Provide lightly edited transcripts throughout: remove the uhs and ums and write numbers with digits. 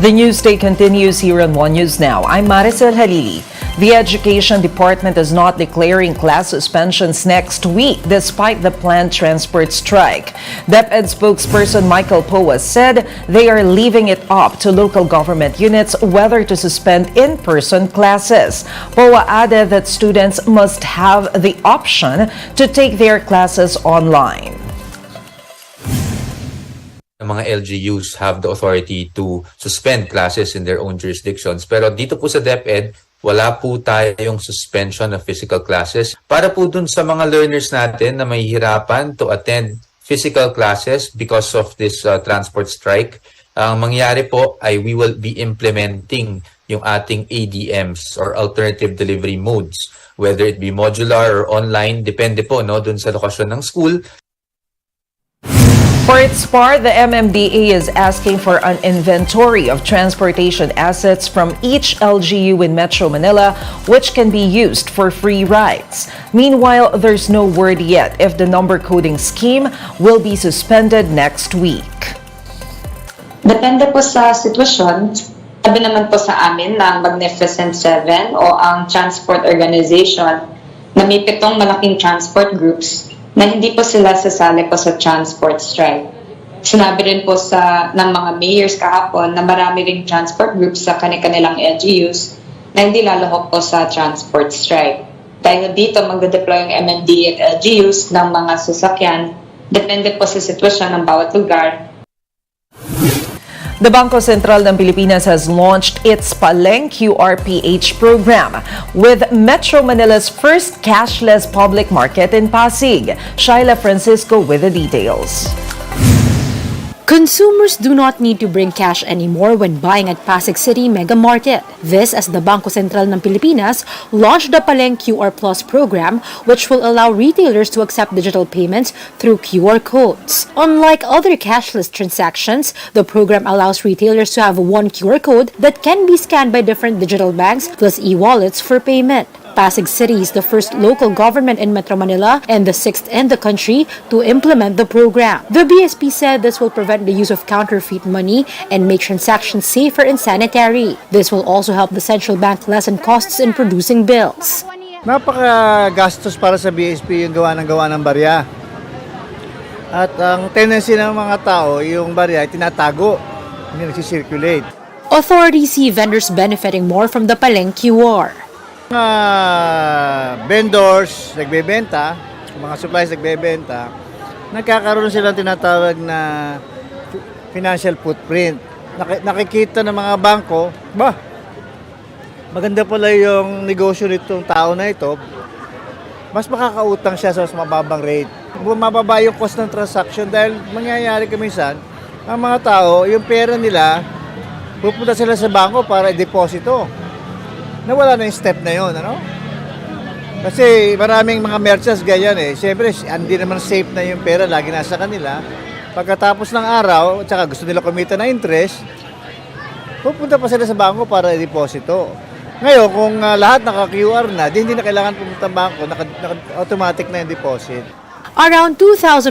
The news day continues here on One News Now. I'm Maricel Halili. The Education Department is not declaring class suspensions next week despite the planned transport strike. DepEd spokesperson Michael Poa said they are leaving it up to local government units whether to suspend in-person classes. Poa added that students must have the option to take their classes online. Mga LGUs have the authority to suspend classes in their own jurisdictions. Pero dito po sa DepEd, wala po tayong suspension of physical classes. Para po dun sa mga learners natin na may hirapan to attend physical classes because of this transport strike, ang mangyari po ay we will be implementing yung ating ADMs or alternative delivery modes. Whether it be modular or online, depende po dun sa lokasyon ng school. For its part, the MMDA is asking for an inventory of transportation assets from each LGU in Metro Manila, which can be used for free rides. Meanwhile, there's no word yet if the number coding scheme will be suspended next week. Depende po sa sitwasyon. Sabi naman po sa amin ng Magnificent Seven o ang transport organization na may 7 malaking transport groups na hindi po sila sasali po sa transport strike. Sinabi rin po ng mga mayors kahapon na marami ring transport groups sa kanilang LGUs na hindi lalahok po sa transport strike. Dahil dito magde-deploy yung MMDA at LGUs ng mga sasakyan, depende po sa sitwasyon ng bawat lugar. The Bangko Sentral ng Pilipinas has launched its Paleng QRPH program with Metro Manila's first cashless public market in Pasig. Shaila Francisco with the details. Consumers do not need to bring cash anymore when buying at Pasig City Mega Market. This as the Bangko Sentral ng Pilipinas launched the Paleng QR Plus program, which will allow retailers to accept digital payments through QR codes. Unlike other cashless transactions, the program allows retailers to have one QR code that can be scanned by different digital banks plus e-wallets for payment. Pasig City is the first local government in Metro Manila and the 6th in the country to implement the program. The BSP said this will prevent the use of counterfeit money and make transactions safer and sanitary. This will also help the central bank lessen costs in producing bills. Napaka-gastos para sa BSP yung gawa ng barya. At ang tendency ng mga tao, yung barya ay tinatago, hindi nagsisirculate. Authorities see vendors benefiting more from the Paleng QR. Mga vendors nagbebenta, mga supplies nagbebenta, nagkakaroon silang tinatawag na financial footprint. Nakikita ng mga bangko, maganda pala yung negosyo nitong tao na ito, mas makakautang siya sa mas mababang rate. Mababa yung cost ng transaction dahil mangyayari kaminsan, ang mga tao, yung pera nila, pupunta sila sa bangko para i-deposito. Nawala na yung step na yun, Kasi maraming mga merchants ganyan Siyempre, hindi naman safe na yung pera, lagi nasa kanila. Pagkatapos ng araw, at saka gusto nila kumita na interest, pupunta pa sila sa bangko para i-deposito. Ngayon, kung lahat naka-QR na, hindi na kailangan pumunta ng bangko, automatic na yung deposit. Around 2,100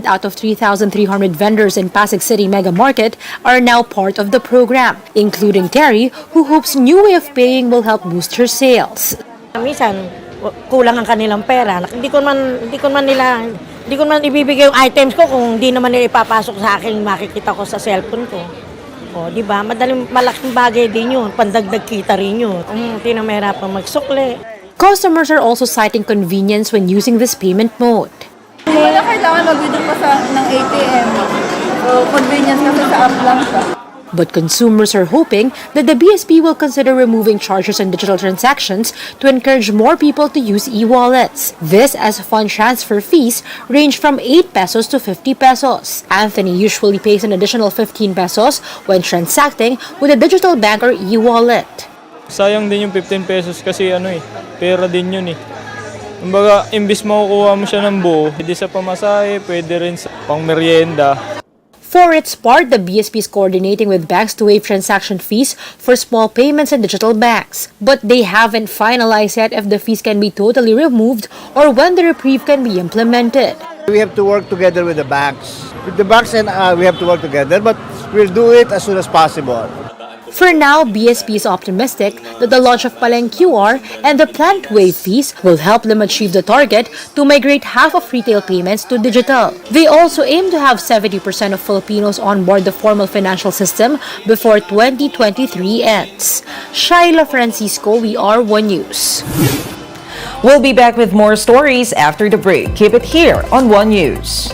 out of 3,300 vendors in Pasig City Mega Market are now part of the program, including Terry, who hopes new way of paying will help boost her sales. Minsan, kulang ang kanilang pera. Hindi ko man ibibigay yung items ko kung hindi naman nila ipapasok sa akin, makikita ko sa cellphone ko. O, di ba? Malaking bagay din yun. Pandagdag kita rin yun. Hindi na mahirapan magsukli. Customers are also citing convenience when using this payment mode. Wala kailangan mag-withdraw pa ng ATM. So, convenience kasi sa app lang siya. But consumers are hoping that the BSP will consider removing charges on digital transactions to encourage more people to use e-wallets. This as fund transfer fees range from 8 pesos to 50 pesos. Anthony usually pays an additional 15 pesos when transacting with a digital bank or e-wallet. Sayang din yung 15 pesos kasi pera din yun Kumbaga, imbis makukuha mo siya ng buo, hindi sa pamasahe, pwede rin sa pang-merienda. For its part, the BSP is coordinating with banks to waive transaction fees for small payments in digital banks. But they haven't finalized yet if the fees can be totally removed or when the reprieve can be implemented. We have to work together with the banks. With the banks and we have to work together, but we'll do it as soon as possible. For now, BSP is optimistic that the launch of Paleng QR and the planned wave fees will help them achieve the target to migrate half of retail payments to digital. They also aim to have 70% of Filipinos on board the formal financial system before 2023 ends. Shaila Francisco, we are One News. We'll be back with more stories after the break. Keep it here on One News.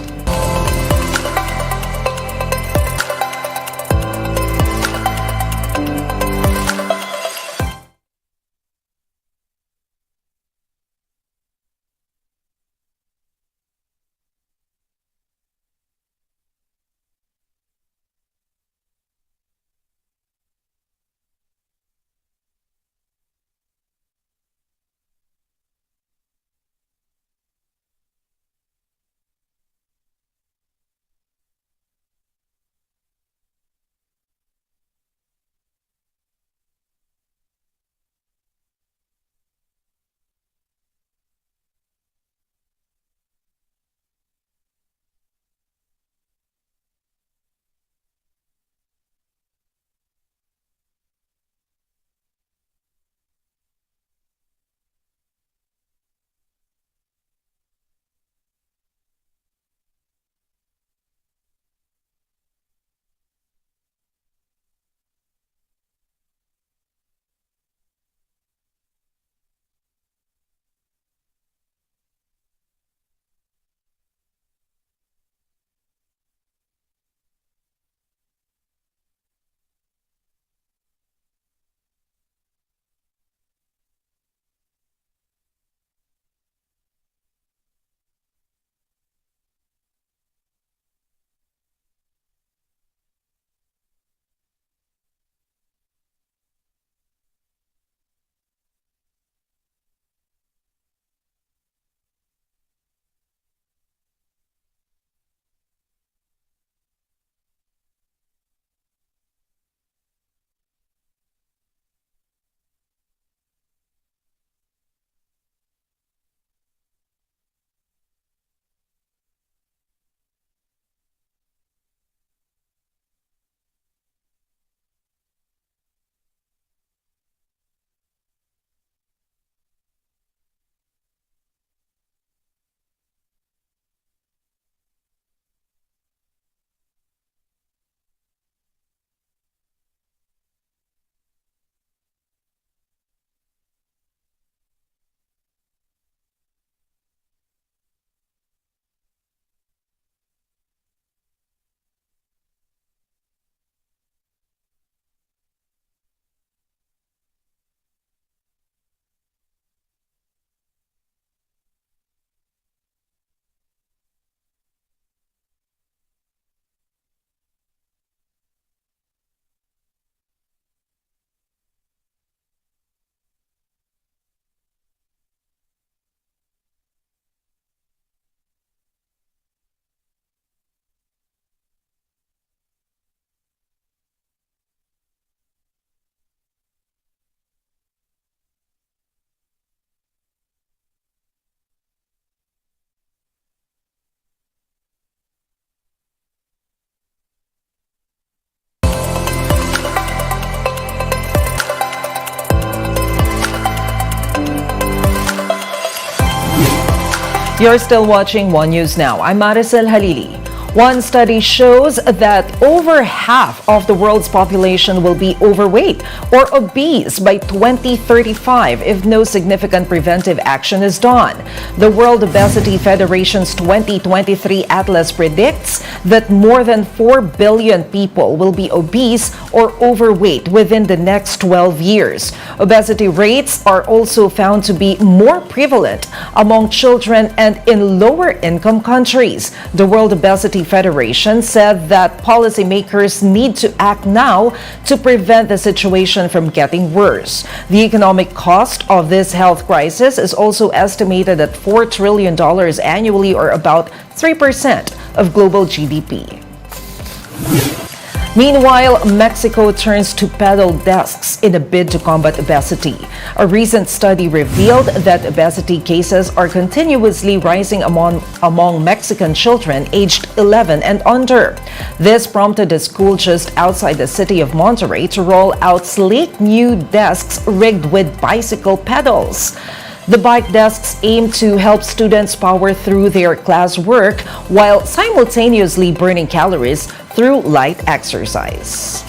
You're still watching One News Now. I'm Maricel Halili. One study shows that over half of the world's population will be overweight or obese by 2035 if no significant preventive action is done. The World Obesity Federation's 2023 Atlas predicts that more than 4 billion people will be obese or overweight within the next 12 years. Obesity rates are also found to be more prevalent among children and in lower income countries. The World Obesity Federation said that policymakers need to act now to prevent the situation from getting worse. The economic cost of this health crisis is also estimated at $4 trillion annually, or about 3% of global GDP. Meanwhile, Mexico turns to pedal desks in a bid to combat obesity. A recent study revealed that obesity cases are continuously rising among Mexican children aged 11 and under. This prompted a school just outside the city of Monterrey to roll out sleek new desks rigged with bicycle pedals. The bike desks aim to help students power through their classwork while simultaneously burning calories through light exercise.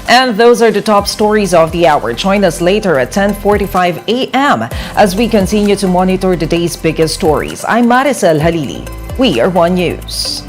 And those are the top stories of the hour. Join us later at 10:45 a.m. as we continue to monitor the day's biggest stories. I'm Maricel Halili. We are One News.